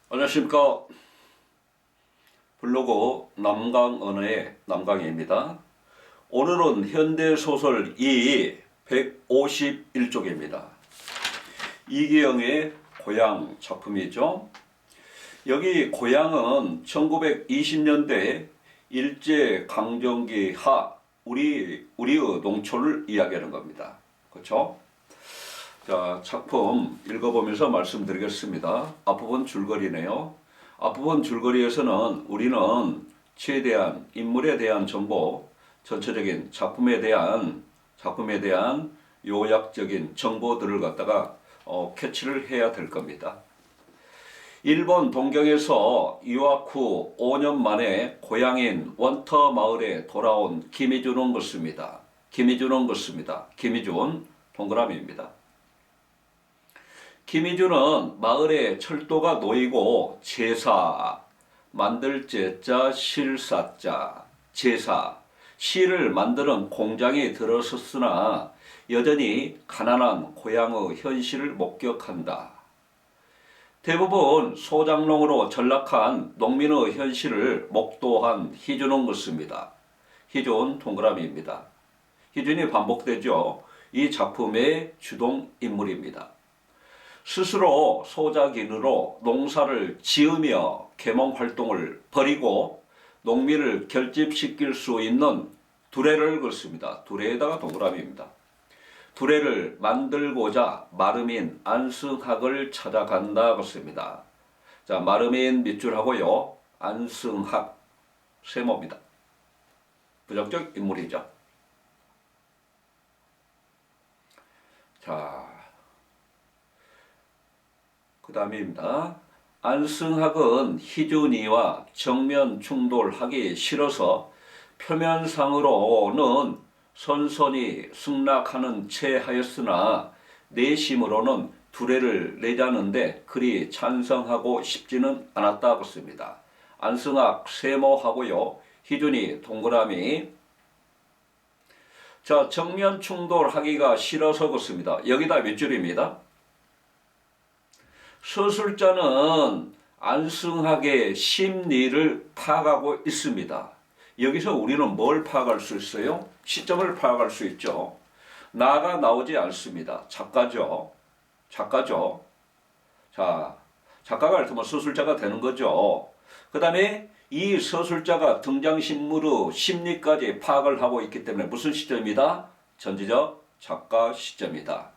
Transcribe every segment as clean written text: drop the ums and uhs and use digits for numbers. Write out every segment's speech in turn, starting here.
안녕하십니까. 블로그 남강언어의 남강희입니다. 오늘은 현대소설 2 151쪽입니다. 이기영의 고향 작품이죠. 여기 고향은 1920년대 일제강점기 하 우리의 농촌을 이야기하는 겁니다. 그렇죠? 자, 작품 읽어보면서 말씀드리겠습니다. 앞부분 줄거리네요. 앞부분 줄거리에서는 우리는 최대한 인물에 대한 정보, 전체적인 작품에 대한 요약적인 정보들을 갖다가 캐치를 해야 될 겁니다. 일본 동경에서 유학 후 5년 만에 고향인 원터 마을에 돌아온 김희준은 그렇습니다. 김희준 동그라미입니다. 김희준은 마을에 철도가 놓이고 제사, 만들 제자, 실사자, 제사, 실을 만드는 공장에 들어섰으나 여전히 가난한 고향의 현실을 목격한다. 대부분 소작농으로 전락한 농민의 현실을 목도한 희준은 것입니다. 희준 동그라미입니다. 희준이 반복되죠. 이 작품의 주동 인물입니다. 스스로 소작인으로 농사를 지으며 계몽활동을 벌이고 농민을 결집시킬 수 있는 두레를 긋습니다. 두레에다가 동그라미입니다. 두레를 만들고자 마르민 안승학을 찾아간다 그렇습니다. 자, 마르민 밑줄 하고요. 안승학 세모입니다. 부정적 인물이죠. 자, 그 다음입니다. 안승학은 희준이와 정면 충돌하기 싫어서 표면상으로는 선선히 승낙하는 채 하였으나 내심으로는 두레를 내자는데 그리 찬성하고 싶지는 않았다 그렇습니다. 안승학 세모하고요. 희준이 동그라미. 자, 정면 충돌하기가 싫어서 그렇습니다. 여기다 몇 줄입니다. 서술자는 안승학의 심리를 파악하고 있습니다. 여기서 우리는 뭘 파악할 수 있어요? 시점을 파악할 수 있죠. 나가 나오지 않습니다. 작가죠. 자, 작가가 알면 서술자가 되는 거죠. 그 다음에 이 서술자가 등장신물의 심리까지 파악을 하고 있기 때문에 무슨 시점이다? 전지적 작가 시점이다.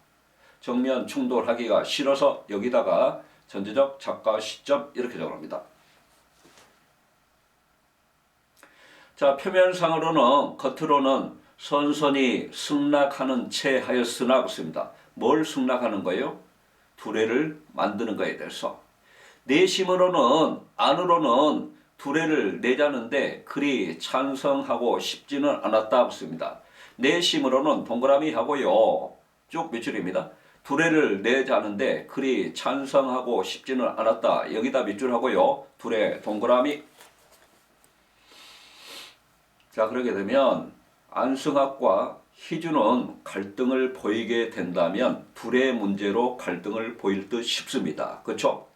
정면 충돌하기가 싫어서 여기다가 전제적 작가 시점 이렇게 적어놓습니다. 자, 표면상으로는 겉으로는 선선히 승낙하는 채 하였으나 그렇습니다. 뭘 승낙하는 거예요? 두레를 만드는 거에 대해서. 내심으로는 안으로는 두레를 내자는데 그리 찬성하고 싶지는 않았다 그렇습니다. 내심으로는 동그라미 하고요. 쭉 밑줄입니다. 두레를 내자는데 그리 찬성하고 싶지는 않았다. 여기다 밑줄 하고요. 두레 동그라미. 자, 그러게 되면 안승학과 희준은 갈등을 보이게 된다면 두레 문제로 갈등을 보일 듯 싶습니다. 그렇죠?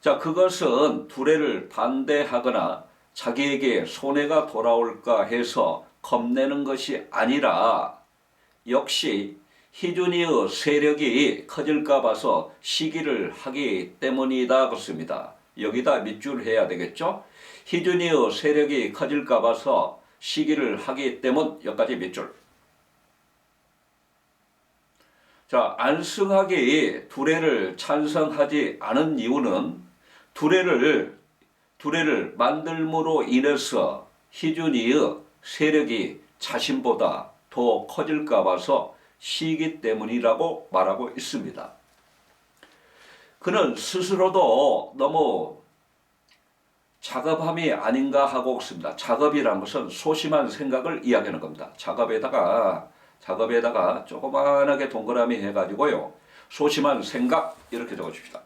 자, 그것은 두레를 반대하거나 자기에게 손해가 돌아올까 해서 겁내는 것이 아니라 역시 희준이의 세력이 커질까 봐서 시기를 하기 때문이다 그렇습니다. 여기다 밑줄 해야 되겠죠? 희준이의 세력이 커질까 봐서 시기를 하기 때문 여기까지 밑줄. 자, 안승학이 두레를 찬성하지 않은 이유는 두레를 만들므로 인해서 희준이의 세력이 자신보다 더 커질까 봐서 시기 때문이라고 말하고 있습니다. 그는 스스로도 너무 작업함이 아닌가 하고 있습니다. 작업이라는 것은 소심한 생각을 이야기하는 겁니다. 작업에다가 조그만하게 동그라미 해가지고요. 소심한 생각 이렇게 적어줍시다.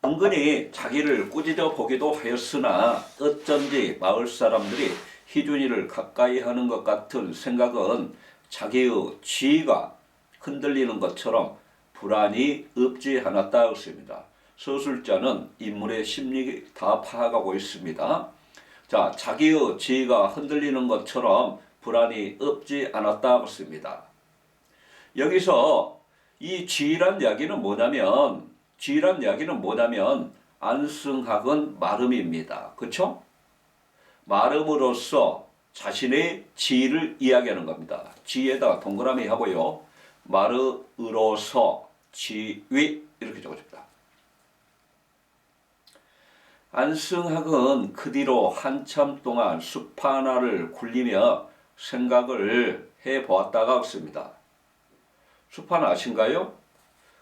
은근히 자기를 꾸짖어 보기도 하였으나 어쩐지 마을 사람들이 희준이를 가까이 하는 것 같은 생각은 자기의 지위가 흔들리는 것처럼 불안이 없지 않았다 했습니다. 서술자는 인물의 심리 다 파악하고 있습니다. 자, 자기의 지위가 흔들리는 것처럼 불안이 없지 않았다 했습니다. 여기서 이 지위란 이야기는 뭐냐면 안승학은 마름입니다. 그렇죠? 마름으로써 자신의 지위를 이야기하는 겁니다. 지위에다가 동그라미 하고요. 마름으로서 지위 이렇게 적어줍니다. 안승학은 그 뒤로 한참 동안 숲 하나를 굴리며 생각을 해보았다가 없습니다. 숲 하나 아신가요?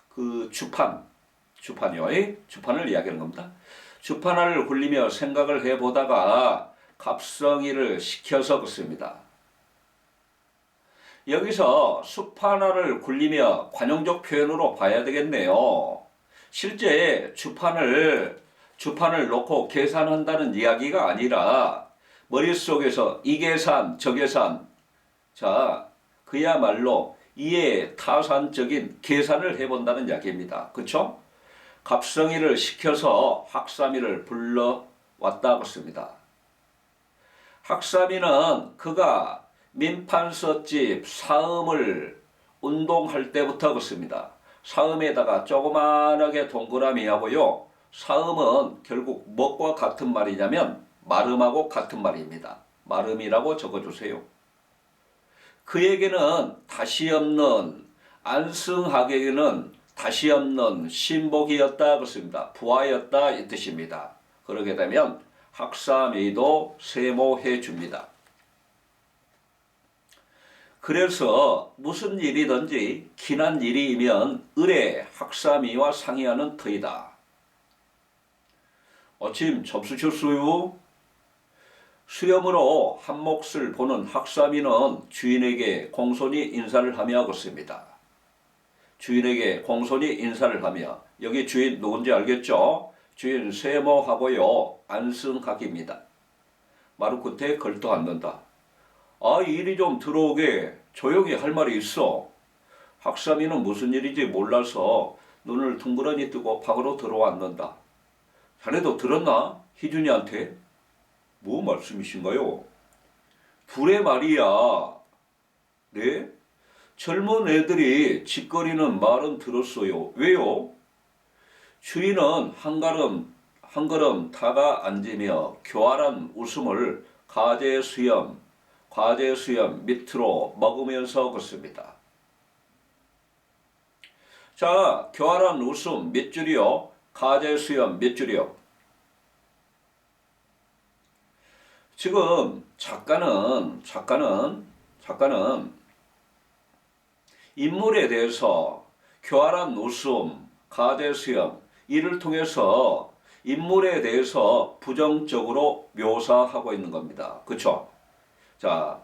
그 주판이요. 주판을 이야기하는 겁니다. 숲 하나를 굴리며 생각을 해보다가 갑성이를 시켜서 그렇습니다. 여기서 숲 하나를 굴리며 관용적 표현으로 봐야 되겠네요. 실제 주판을 놓고 계산한다는 이야기가 아니라 머릿속에서 이 계산 저 계산, 자 그야말로 이해 타산적인 계산을 해본다는 이야기입니다. 그렇죠? 갑성이를 시켜서 학삼이를 불러왔다고 씁니다. 학삼이는 그가 민판서집 사음을 운동할 때부터 그렇습니다. 사음에다가 조그만하게 동그라미 하고요. 사음은 결국 무엇과 같은 말이냐면 마름하고 같은 말입니다. 마름이라고 적어주세요. 그에게는 다시 없는, 안승학에게는 다시 없는 신복이었다 그렇습니다. 부하였다 이 뜻입니다. 그러게 되면 학삼이도 세모해 줍니다. 그래서 무슨 일이든지 긴한 일이면 을의 학삼이와 상의하는 터이다. 어침 점수 쳤어요. 수염으로 한 몫을 보는 학삼이는 주인에게 공손히 인사를 하며 그렇습니다. 주인에게 공손히 인사를 하며, 여기 주인 누군지 알겠죠? 주인 세모하고요. 안승학입니다. 마루 끝에 걸터 앉는다. 아, 일이 좀 들어오게 조용히 할 말이 있어. 학삼이는 무슨 일인지 몰라서 눈을 둥그러니 뜨고 방으로 들어왔는다. 자네도 들었나? 희준이한테? 뭐 말씀이신가요? 둘의 말이야. 네? 젊은 애들이 짓거리는 말은 들었어요. 왜요? 주인은 한 걸음 다가 앉으며 교활한 웃음을 가재 수염 밑으로 먹으면서 걷습니다. 자, 교활한 웃음 몇 줄이요? 가재 수염 몇 줄이요? 지금 작가는 인물에 대해서 교활한 웃음, 가재 수염 이를 통해서 인물에 대해서 부정적으로 묘사하고 있는 겁니다. 그렇죠? 자,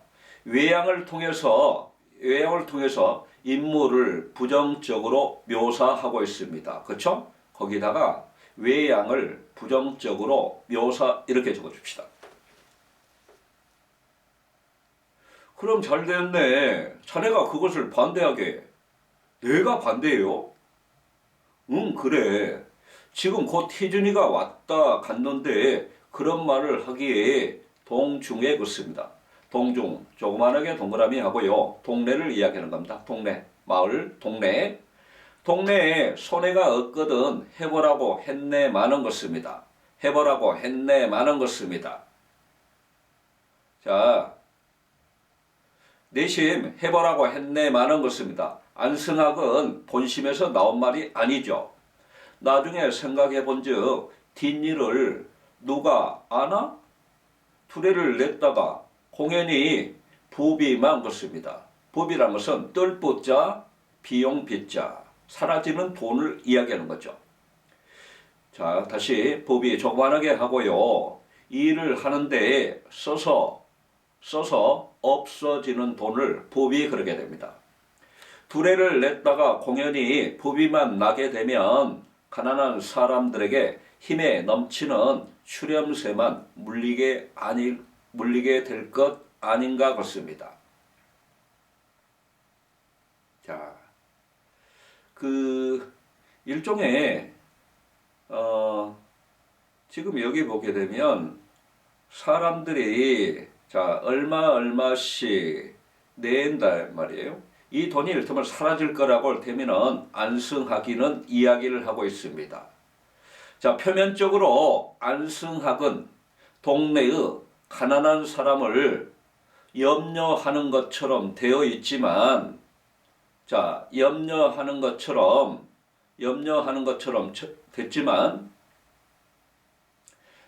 외양을 통해서 인물을 부정적으로 묘사하고 있습니다. 그렇죠? 거기다가 외양을 부정적으로 묘사 이렇게 적어줍시다. 그럼 잘 됐네. 자네가 그것을 반대하게. 내가 반대해요? 응, 그래. 지금 곧 희준이가 왔다 갔는데 그런 말을 하기에 동중에 그렇습니다. 동중, 조그만하게 동그라미 하고요. 동네를 이야기하는 겁니다. 동네, 마을, 동네. 동네에 손해가 없거든 해보라고 했네 많은 것입니다. 해보라고 했네 많은 것입니다. 자, 내심 해보라고 했네 많은 것입니다. 안승학은 본심에서 나온 말이 아니죠. 나중에 생각해 본즉 뒷일을 누가 아나? 투례를 냈다가 공연히 부비만 것입니다. 부비란 것은 뜰부자, 비용 빚자, 사라지는 돈을 이야기하는 거죠. 자, 다시 부비 조그만하게 하고요. 이 일을 하는데 써서 없어지는 돈을 부비 그러게 됩니다. 두례를 냈다가 공연히 부비만 나게 되면 가난한 사람들에게 힘에 넘치는 출염새만 물리게 아닐 물리게 될 것 아닌가 같습니다. 자, 그 일종의 지금 여기 보게 되면 사람들이 자 얼마씩 낸다 말이에요. 이 돈이 이를테면 사라질 거라고 되면은 안승학이는 이야기를 하고 있습니다. 자, 표면적으로 안승학은 동네의 가난한 사람을 염려하는 것처럼 되어 있지만, 자, 염려하는 것처럼 됐지만,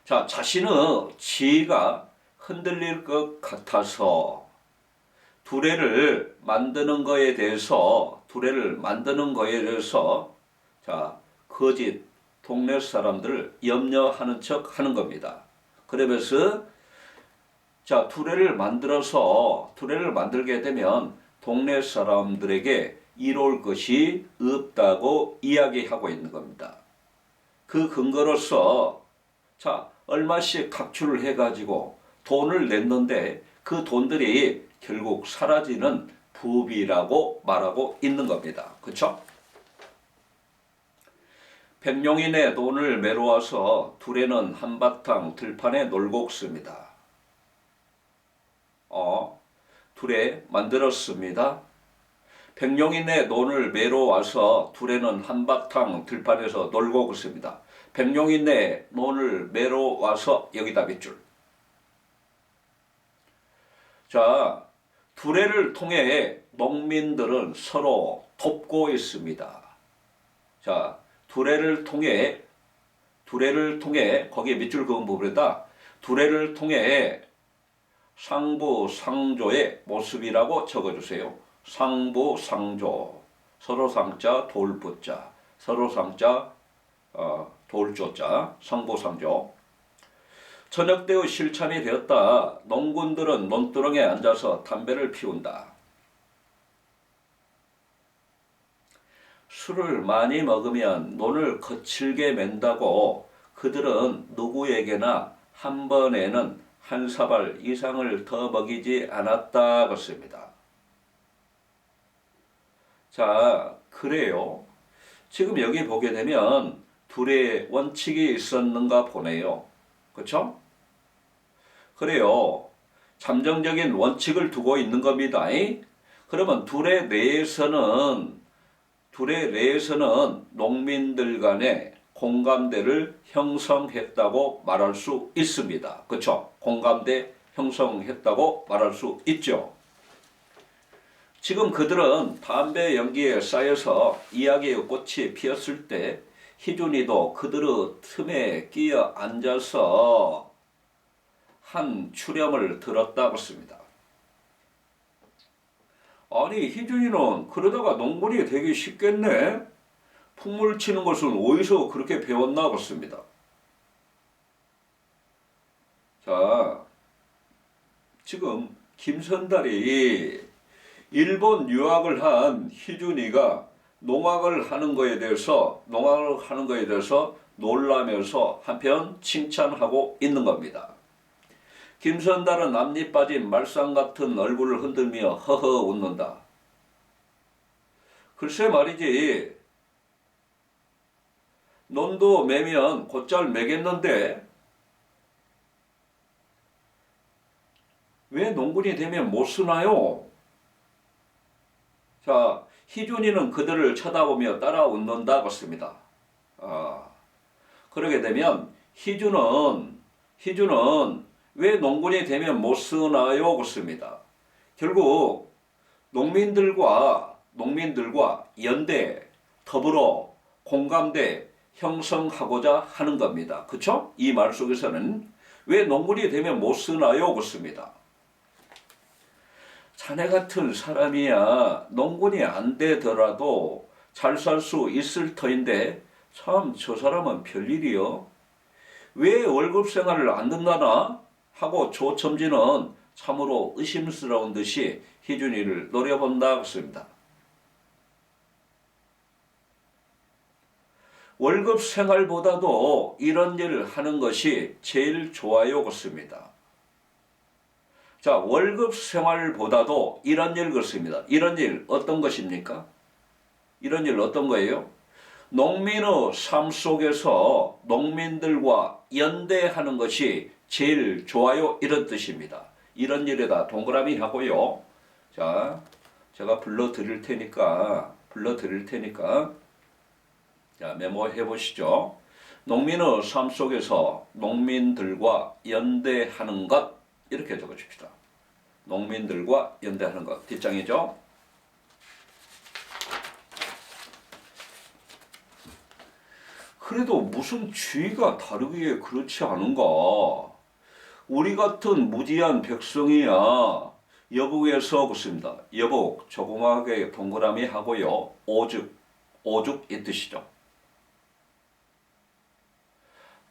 자, 자신의 지위가 흔들릴 것 같아서 두레를 만드는 거에 대해서 자, 거짓 동네 사람들을 염려하는 척 하는 겁니다. 그러면서 자, 두레를 만들게 되면 동네 사람들에게 이로울 것이 없다고 이야기하고 있는 겁니다. 그 근거로서 자, 얼마씩 각출을 해가지고 돈을 냈는데 그 돈들이 결국 사라지는 부비라고 말하고 있는 겁니다. 그렇죠? 백룡인의 돈을 메로와서 두레는 한바탕 들판에 놀고 없습니다. 두레 만들었습니다. 백룡인의 논을 매러 와서 두레는 한바탕 들판에서 놀고 있습니다. 백룡인의 논을 매러 와서 여기다 밑줄. 자, 두레를 통해 농민들은 서로 돕고 있습니다. 자, 두레를 통해 거기에 밑줄 그은 부분에다 두레를 통해 상부상조의 모습이라고 적어주세요. 상부상조, 서로 상자 돌부자, 서로 상자 돌조자, 상부상조. 저녁 때의 실참이 되었다. 농군들은 논두렁에 앉아서 담배를 피운다. 술을 많이 먹으면 논을 거칠게 맨다고 그들은 누구에게나 한 번에는 한 사발 이상을 더 먹이지 않았다 그렇습니다. 자, 그래요. 지금 여기 보게 되면 둘의 원칙이 있었는가 보네요. 그렇죠? 그래요. 잠정적인 원칙을 두고 있는 겁니다. 그러면 둘의 내에서는 농민들 간의 공감대를 형성했다고 말할 수 있습니다. 그렇죠? 공감대 형성했다고 말할 수 있죠. 지금 그들은 담배 연기에 쌓여서 이야기의 꽃이 피었을 때 희준이도 그들의 틈에 끼어 앉아서 한 추렴을 들었다고 했습니다. 아니, 희준이는 그러다가 농군이 되기 쉽겠네? 풍물 치는 것은 어디서 그렇게 배웠나 봤습니다. 자, 지금 김선달이 일본 유학을 한 희준이가 농악을 하는 거에 대해서 놀라면서 한편 칭찬하고 있는 겁니다. 김선달은 앞니 빠진 말상 같은 얼굴을 흔들며 허허 웃는다. 글쎄 말이지, 논도 매면 곧잘 매겠는데 왜 농군이 되면 못 쓰나요? 자, 희준이는 그들을 쳐다보며 따라 웃는다 같습니다. 그러게 되면 희준은 왜 농군이 되면 못 쓰나요? 같습니다. 결국 농민들과 연대, 더불어 공감대 형성하고자 하는 겁니다. 그쵸? 이 말 속에서는 왜 농군이 되면 못 쓰나요? 같습니다. 자네 같은 사람이야 농군이 안 되더라도 잘 살 수 있을 터인데 참 저 사람은 별일이요. 왜 월급 생활을 안 듣나나 하고 조첨지는 참으로 의심스러운 듯이 희준이를 노려본다 했습니다. 월급 생활보다도 이런 일을 하는 것이 제일 좋아요 같습니다. 자, 월급 생활보다도 이런 일 그렇습니다. 이런 일 어떤 것입니까? 이런 일 어떤 거예요? 농민의 삶 속에서 농민들과 연대하는 것이 제일 좋아요. 이런 뜻입니다. 이런 일에다 동그라미 하고요. 자, 제가 불러드릴 테니까 자, 메모해 보시죠. 농민의 삶 속에서 농민들과 연대하는 것 이렇게 적어줍시다. 농민들과 연대하는 것 뒷장이죠. 그래도 무슨 주의가 다르기에 그렇지 않은가? 우리 같은 무지한 백성이야 여북에서 그렇습니다. 여북 조그맣게 동그라미 하고요. 오죽 이 뜻이죠.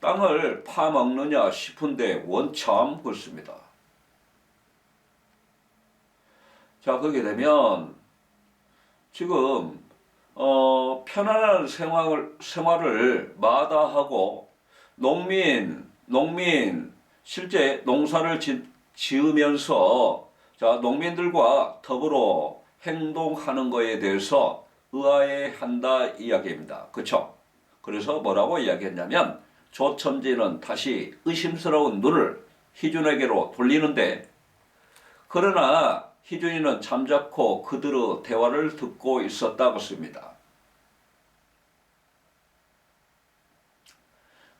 땅을 파먹느냐 싶은데 원참 그렇습니다. 자, 그렇게 되면 지금 편안한 생활을 마다하고 농민 실제 농사를 지으면서 자, 농민들과 더불어 행동하는 것에 대해서 의아해한다 이야기입니다. 그렇죠? 그래서 뭐라고 이야기했냐면 조천지는 다시 의심스러운 눈을 희준에게로 돌리는데 그러나 희준이는 잠자코 그들의 대화를 듣고 있었다고 씁니다.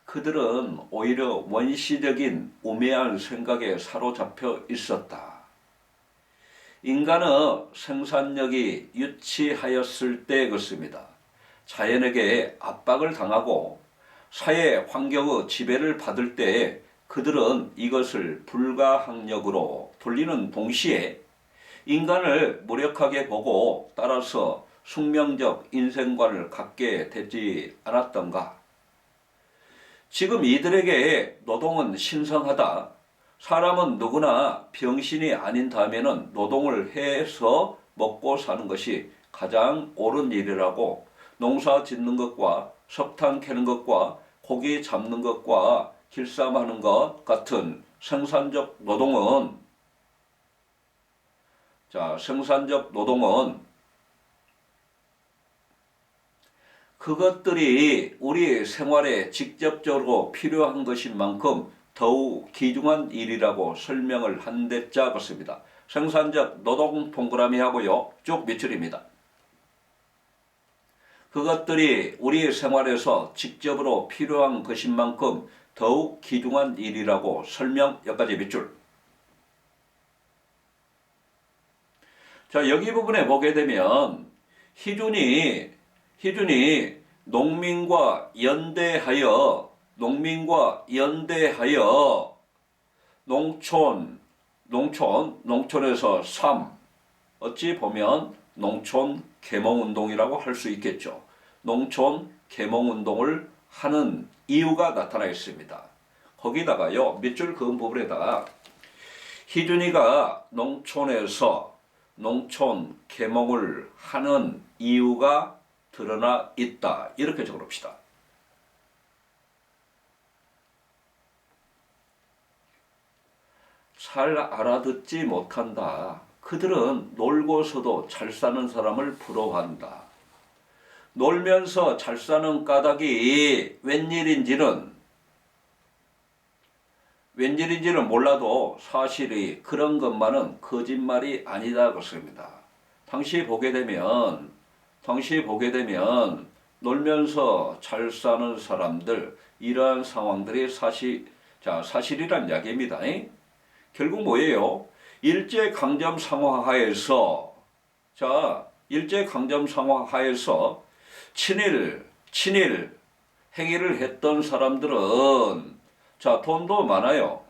그들은 오히려 원시적인 우매한 생각에 사로잡혀 있었다. 인간의 생산력이 유치하였을 때 그렇습니다. 자연에게 압박을 당하고 사회 환경의 지배를 받을 때 그들은 이것을 불가항력으로 돌리는 동시에 인간을 무력하게 보고 따라서 숙명적 인생관을 갖게 되지 않았던가. 지금 이들에게 노동은 신성하다. 사람은 누구나 병신이 아닌 다음에는 노동을 해서 먹고 사는 것이 가장 옳은 일이라고 농사 짓는 것과 석탄 캐는 것과 고기 잡는 것과 길쌈하는 것 같은 생산적 노동은 그것들이 우리 생활에 직접적으로 필요한 것인 만큼 더욱 귀중한 일이라고 설명을 한 데짜 같습니다. 생산적 노동 동그라미 하고요. 쭉 밑줄입니다. 그것들이 우리 생활에서 직접으로 필요한 것인 만큼 더욱 귀중한 일이라고 설명 여기까지 밑줄. 자, 여기 부분에 보게 되면 희준이 농민과 연대하여 농촌에서 삶 어찌 보면 농촌 계몽운동이라고 할 수 있겠죠. 농촌 계몽운동을 하는 이유가 나타나 있습니다. 거기다가요 밑줄 그은 부분에다가 희준이가 농촌에서 농촌 계몽을 하는 이유가 드러나 있다. 이렇게 적어봅시다. 잘 알아듣지 못한다. 그들은 놀고서도 잘 사는 사람을 부러워한다. 놀면서 잘 사는 까닭이 웬일인지는 몰라도 사실이 그런 것만은 거짓말이 아니다 그렇습니다. 당시 보게 되면 놀면서 잘 사는 사람들 이러한 상황들이 사실이란 이야기입니다. 결국 뭐예요? 일제강점 상황 하에서 친일 행위를 했던 사람들은 돈도 많아요.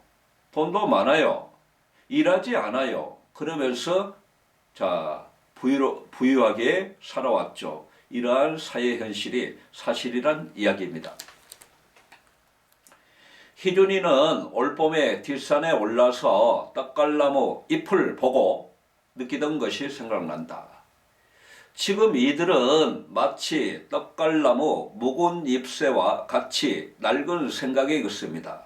일하지 않아요. 그러면서 부유하게 살아왔죠. 이러한 사회 현실이 사실이란 이야기입니다. 희준이는 올봄에 뒷산에 올라서 떡갈나무 잎을 보고 느끼던 것이 생각난다. 지금 이들은 마치 떡갈나무 묵은 잎새와 같이 낡은 생각이 있습니다.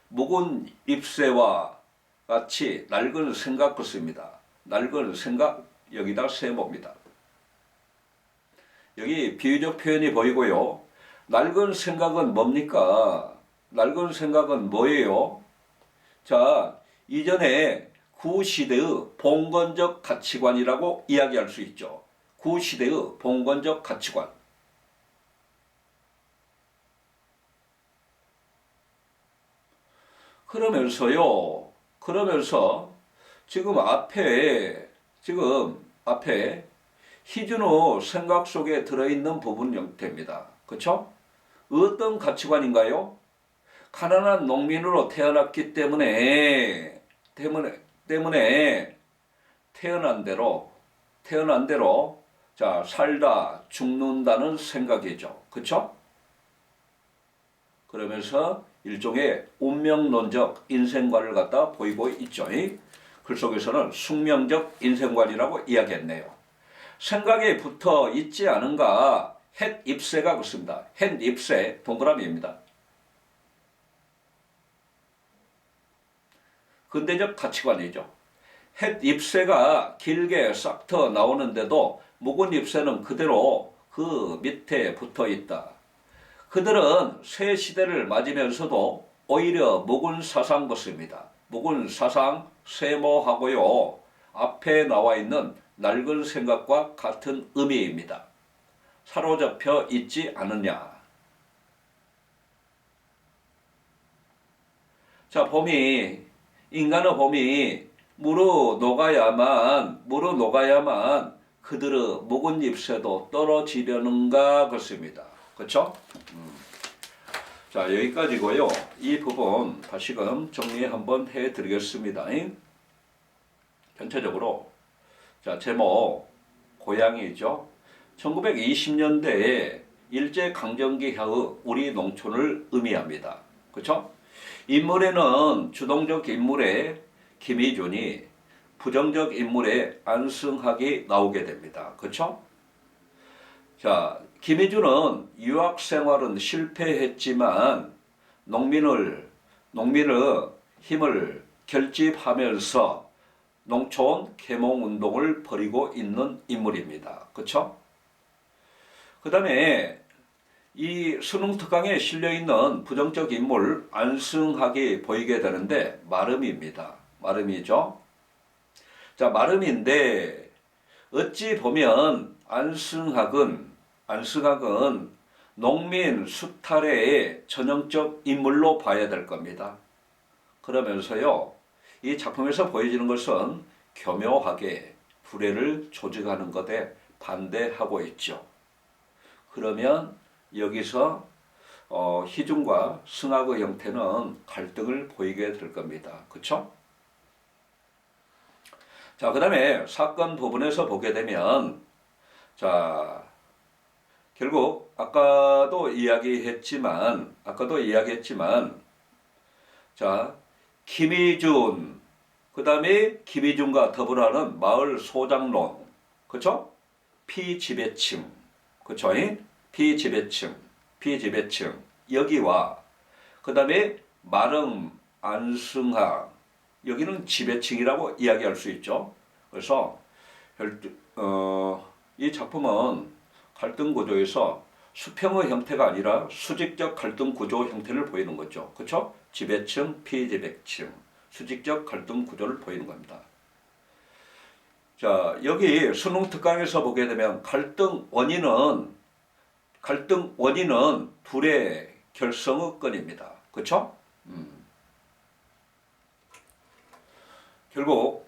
묵은 잎새와 같이 낡은 생각 같습니다. 낡은 생각 여기다 세모입니다. 여기 비유적 표현이 보이고요. 낡은 생각은 뭡니까? 낡은 생각은 뭐예요? 자, 이전에 구시대의 봉건적 가치관이라고 이야기할 수 있죠. 구시대의 봉건적 가치관. 그러면서 지금 앞에 희준호 생각 속에 들어있는 부분 형태입니다. 그렇죠? 어떤 가치관인가요? 가난한 농민으로 태어났기 때문에 태어난 대로 자 살다 죽는다는 생각이죠. 그렇죠? 그러면서 일종의 운명론적 인생관을 갖다 보이고 있죠. 글 속에서는 숙명적 인생관이라고 이야기했네요. 생각에 붙어 있지 않은가? 햇 잎새가 붙습니다. 햇 잎새 동그라미입니다. 근대적 가치관이죠. 햇 잎새가 길게 싹터 나오는데도 묵은 잎새는 그대로 그 밑에 붙어 있다. 그들은 새 시대를 맞으면서도 오히려 묵은 사상 것입니다. 묵은 사상 세모하고요. 앞에 나와 있는 낡은 생각과 같은 의미입니다. 사로잡혀 있지 않느냐. 자, 인간의 봄이 무르 녹아야만 그들의 묵은 잎새도 떨어지려는가 그렇습니다. 그렇죠? 자, 여기까지고요. 이 부분 다시금 정리 한번 해드리겠습니다. 전체적으로 자, 제목 고향이죠. 1920년대에 일제강점기 이하의 우리 농촌을 의미합니다. 그렇죠? 인물에는 주동적 인물의 김희준이, 부정적 인물의 안승학이 나오게 됩니다. 그렇죠? 자, 김희준은 유학 생활은 실패했지만 농민의 힘을 결집하면서 농촌 계몽 운동을 벌이고 있는 인물입니다. 그렇죠? 그 다음에 이 수능 특강에 실려있는 부정적 인물 안승학이 보이게 되는데 마름입니다. 마름이죠. 자, 마름인데 어찌 보면 안승학은 농민 수탈의 전형적 인물로 봐야 될 겁니다. 그러면서요, 이 작품에서 보여지는 것은 교묘하게 불의를 조직하는 것에 반대하고 있죠. 그러면 여기서 희중과 승학의 형태는 갈등을 보이게 될 겁니다. 그렇죠? 자, 그 다음에 사건 부분에서 보게 되면 자, 결국 아까도 이야기했지만 자, 김희준 그 다음에 김희준과 더불어하는 마을 소장론 그렇죠? 피지배층 그렇죠? 피지배층 여기와 그 다음에 마름 안승학 여기는 지배층이라고 이야기할 수 있죠. 그래서 이 작품은 갈등 구조에서 수평의 형태가 아니라 수직적 갈등 구조 형태를 보이는 거죠. 그렇죠? 지배층, 피지배층, 수직적 갈등 구조를 보이는 겁니다. 자, 여기 수능 특강에서 보게 되면 갈등 원인은 둘의 결성의 건입니다. 그렇죠? 결국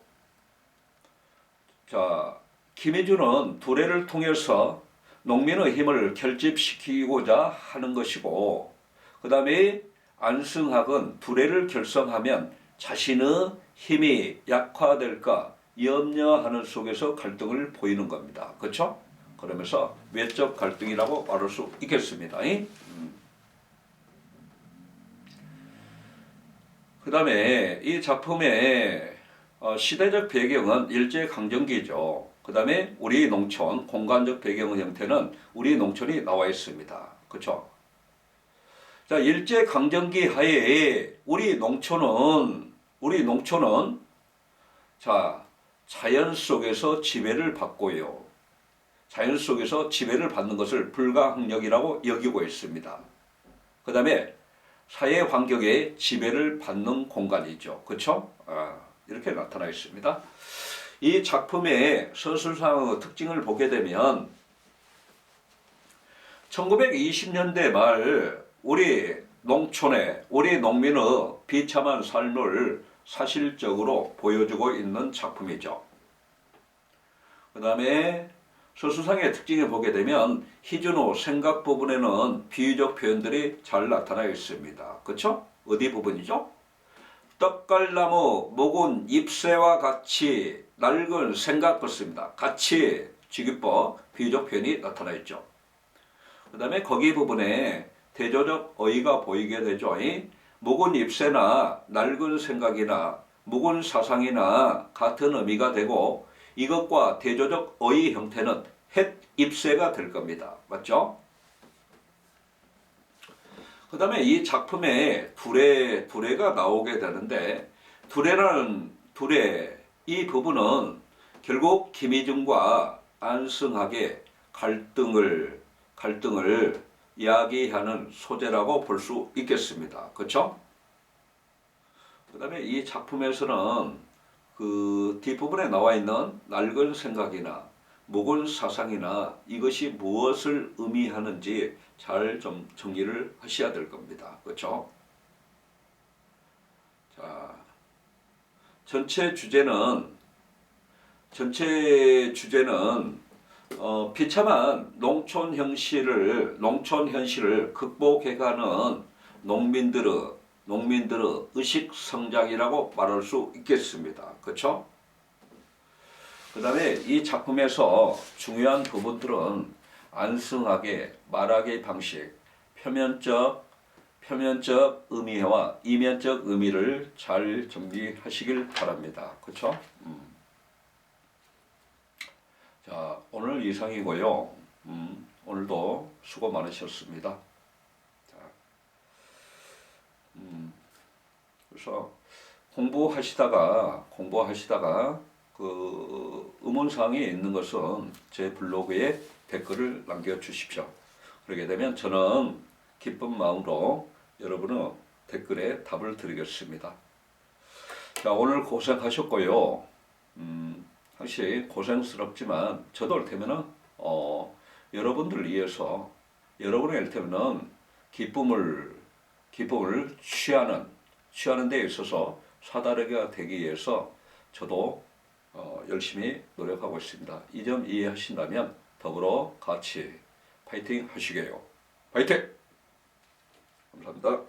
자, 김희준은 두뇌를 통해서 농민의 힘을 결집시키고자 하는 것이고 그 다음에 안승학은 두뇌를 결성하면 자신의 힘이 약화될까 염려하는 속에서 갈등을 보이는 겁니다. 그렇죠? 그러면서 외적 갈등이라고 말할 수 있겠습니다. 그 다음에 이 작품의 시대적 배경은 일제강점기죠. 그 다음에 우리 농촌 공간적 배경의 형태는 우리 농촌이 나와 있습니다. 그렇죠? 자, 일제강점기 하에 우리 농촌은 우리 농촌은 자, 자연 속에서 지배를 받고요. 자연 속에서 지배를 받는 것을 불가항력이라고 여기고 있습니다. 그 다음에 사회 환경에 지배를 받는 공간이죠. 그렇죠? 이렇게 나타나 있습니다. 이 작품의 서술상의 특징을 보게 되면 1920년대 말 우리 농촌의 우리 농민의 비참한 삶을 사실적으로 보여주고 있는 작품이죠. 그 다음에 서술상의 특징을 보게 되면 희준호 생각 부분에는 비유적 표현들이 잘 나타나 있습니다. 그렇죠? 어디 부분이죠? 떡갈나무 묵은 잎새와 같이 낡은 생각 같습니다. 같이 직유법 비유적 표현이 나타나 있죠. 그 다음에 거기 부분에 대조적 어휘가 보이게 되죠. 묵은 잎새나 낡은 생각이나 묵은 사상이나 같은 의미가 되고 이것과 대조적 어휘 형태는 햇 잎새가 될 겁니다. 맞죠? 그 다음에 이 작품에 두레가 나오게 되는데 두레 이 부분은 결국 김희중과 안승학의 갈등을 이야기하는 소재라고 볼 수 있겠습니다. 그렇죠? 그 다음에 이 작품에서는 그 뒷부분에 나와 있는 낡은 생각이나 묵은 사상이나 이것이 무엇을 의미하는지 잘 좀 정리를 하셔야 될 겁니다. 그렇죠? 자, 전체 주제는 비참한 농촌 현실을 극복해가는 농민들의 의식 성장이라고 말할 수 있겠습니다. 그렇죠? 그 다음에 이 작품에서 중요한 부분들은 안승학의 말하기 방식, 표면적 의미와 이면적 의미를 잘 정리하시길 바랍니다. 그렇죠? 자, 오늘 이상이고요. 오늘도 수고 많으셨습니다. 자, 그래서 공부하시다가 그 의문사항이 있는 것은 제 블로그에 댓글을 남겨주십시오. 그러게 되면 저는 기쁜 마음으로 여러분의 댓글에 답을 드리겠습니다. 자, 오늘 고생하셨고요. 사실 고생스럽지만 저도 이를테면은 여러분들을 위해서 여러분의 이를테면은 기쁨을 취하는 데 있어서 사다리가 되기 위해서 저도 열심히 노력하고 있습니다. 이 점 이해하신다면 더불어 같이 파이팅 하시게요. 파이팅! 감사합니다.